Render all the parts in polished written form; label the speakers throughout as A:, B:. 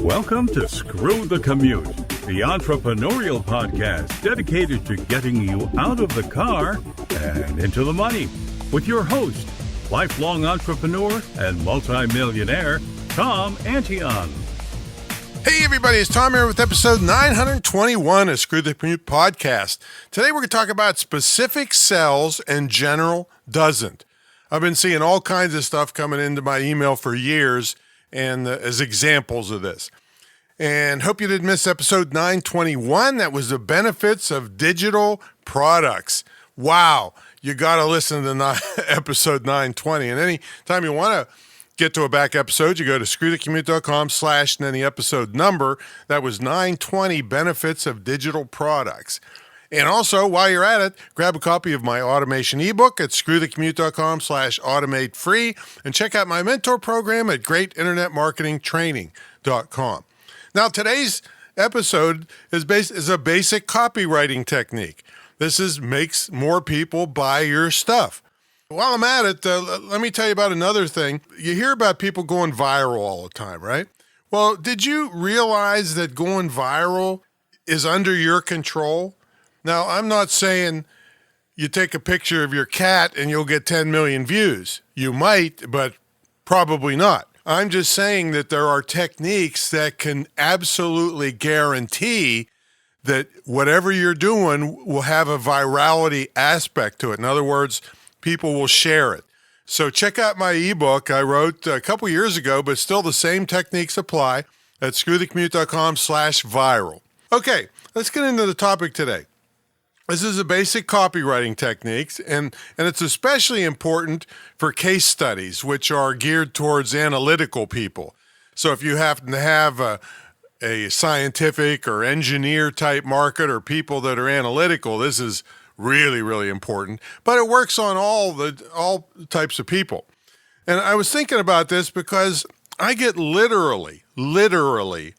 A: Welcome to Screw the Commute, the entrepreneurial podcast dedicated to getting you out of the car and into the money, with your host, lifelong entrepreneur and multimillionaire, Tom Antion.
B: Hey everybody, it's Tom here with episode 921 of Screw the Commute podcast. Today we're going to talk about specific sells and general doesn't. I've been seeing all kinds of stuff coming into my email for years and as examples of this. And hope you didn't miss episode 921. That was the benefits of digital products. Wow, you got to listen to episode 920. And anytime you want to get to a back episode, you go to screwthecommute.com/any episode number. That was 920 benefits of digital products. And also, while you're at it, grab a copy of my automation ebook at screwthecommute.com/automate free and check out my mentor program at greatinternetmarketingtraining.com. Now, today's episode is a basic copywriting technique. This makes more people buy your stuff. While I'm at it, let me tell you about another thing. You hear about people going viral all the time, right? Well, did you realize that going viral is under your control? Now, I'm not saying you take a picture of your cat and you'll get 10 million views. You might, but probably not. I'm just saying that there are techniques that can absolutely guarantee that whatever you're doing will have a virality aspect to it. In other words, people will share it. So check out my ebook I wrote a couple years ago, but still the same techniques apply at screwthecommute.com/viral. Okay, let's get into the topic today. This is a basic copywriting techniques, and it's especially important for case studies, which are geared towards analytical people. So if you happen to have a scientific or engineer type market or people that are analytical, this is really, really important. But it works on all types of people. And I was thinking about this because I get literally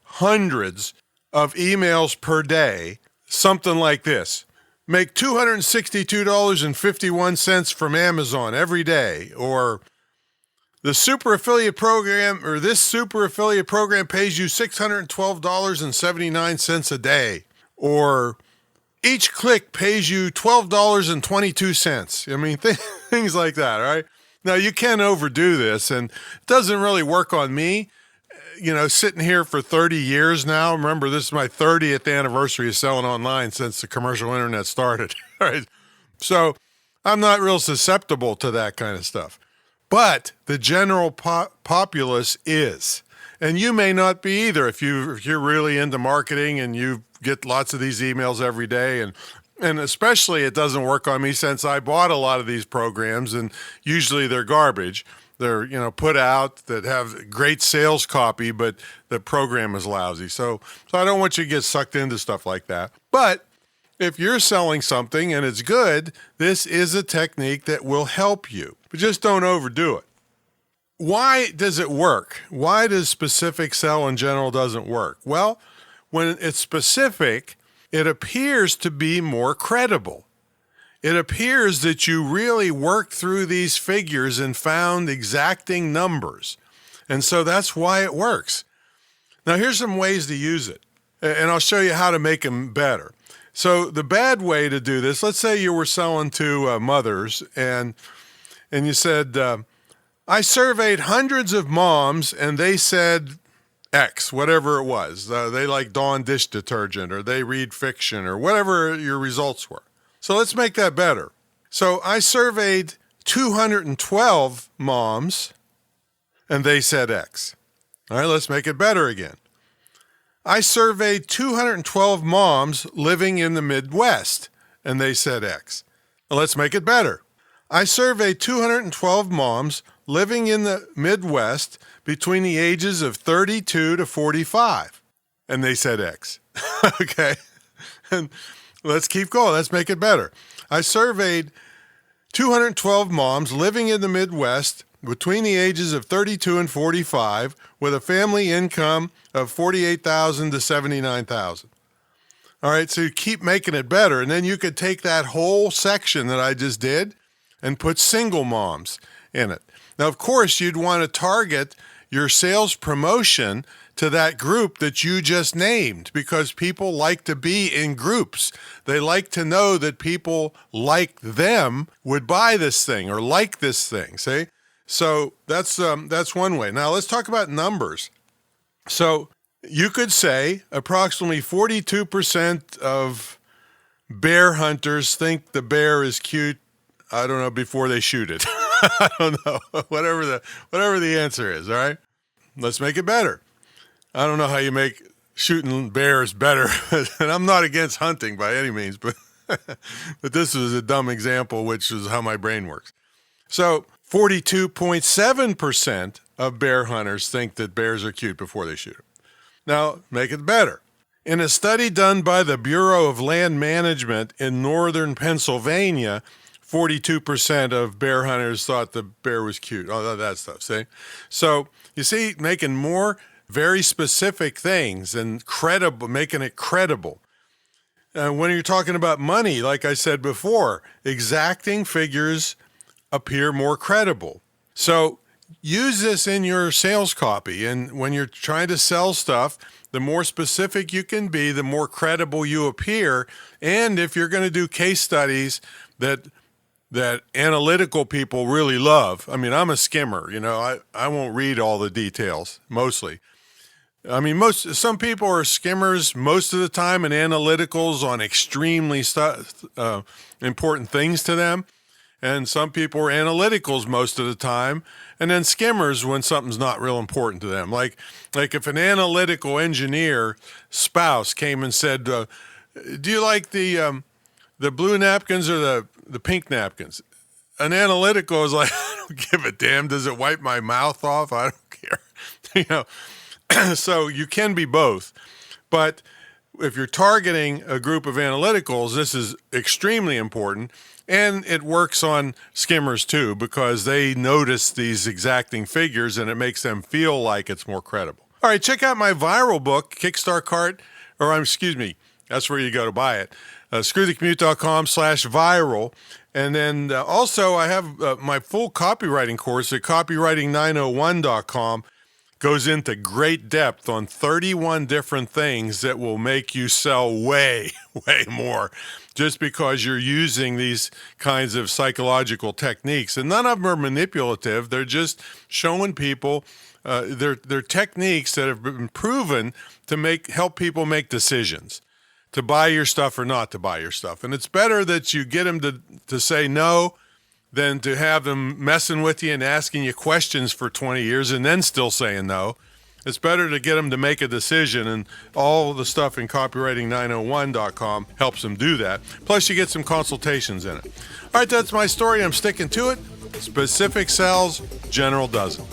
B: hundreds of emails per day, something like this. Make $262.51 from Amazon every day, or the super affiliate program, or this super affiliate program pays you $612.79 a day, or each click pays you $12.22. I mean, things like that, right? Now, you can overdo this, and it doesn't really work on me. You know, sitting here for 30 years now, remember, this is my 30th anniversary of selling online since the commercial internet started, right? So I'm not real susceptible to that kind of stuff. But the general populace is. And you may not be either if you're really into marketing and you get lots of these emails every day. And especially it doesn't work on me since I bought a lot of these programs, and usually they're garbage. They're, put out that have great sales copy, but the program is lousy. So I don't want you to get sucked into stuff like that. But if you're selling something and it's good, this is a technique that will help you. But just don't overdo it. Why does it work? Why does specific sell in general doesn't work? Well, when it's specific, it appears to be more credible. It appears that you really worked through these figures and found exacting numbers. And so that's why it works. Now, here's some ways to use it, and I'll show you how to make them better. So the bad way to do this, let's say you were selling to mothers, and you said, I surveyed hundreds of moms, and they said X, whatever it was. They like Dawn dish detergent, or they read fiction, or whatever your results were. So let's make that better. So I surveyed 212 moms, and they said X. All right, let's make it better again. I surveyed 212 moms living in the Midwest, and they said X. Well, let's make it better. I surveyed 212 moms living in the Midwest between the ages of 32 to 45, and they said X. Okay, and let's keep going. Let's make it better. I surveyed 212 moms living in the Midwest between the ages of 32 and 45 with a family income of $48,000 to $79,000. All right, so you keep making it better, and then you could take that whole section that I just did and put single moms in it. Now, of course, you'd want to target your sales promotion to that group that you just named, because people like to be in groups. They like to know that people like them would buy this thing or like this thing, see? So that's one way. Now let's talk about numbers. So you could say approximately 42% of bear hunters think the bear is cute, I don't know, before they shoot it. I don't know, whatever the answer is, all right? Let's make it better. I don't know how you make shooting bears better, and I'm not against hunting by any means, but this is a dumb example, which is how my brain works. So 42.7% of bear hunters think that bears are cute before they shoot them. Now, make it better. In a study done by the Bureau of Land Management in northern Pennsylvania, 42% of bear hunters thought the bear was cute. All that stuff, see? So, you see, making more very specific things and credible, making it credible. When you're talking about money, like I said before, exacting figures appear more credible. So use this in your sales copy. And when you're trying to sell stuff, the more specific you can be, the more credible you appear. And if you're going to do case studies that analytical people really love, I mean, I'm a skimmer, I won't read all the details, mostly. I mean, some people are skimmers most of the time and analyticals on extremely important things to them. And some people are analyticals most of the time, and then skimmers when something's not real important to them. Like if an analytical engineer spouse came and said, do you like the blue napkins or the pink napkins? An analytical is like, I don't give a damn. Does it wipe my mouth off? I don't care. So you can be both. But if you're targeting a group of analyticals, this is extremely important. And it works on skimmers too, because they notice these exacting figures and it makes them feel like it's more credible. All right, check out my viral book, Kickstart Cart, that's where you go to buy it. screwthecommute.com/viral. And then also I have my full copywriting course at copywriting901.com. Goes into great depth on 31 different things that will make you sell way, way more just because you're using these kinds of psychological techniques. And none of them are manipulative. They're just showing people they're techniques that have been proven to help people make decisions, to buy your stuff or not to buy your stuff. And it's better that you get them to say no than to have them messing with you and asking you questions for 20 years and then still saying no. It's better to get them to make a decision, and all the stuff in copywriting901.com helps them do that. Plus, you get some consultations in it. All right, that's my story. I'm sticking to it. Specific sells, general doesn't.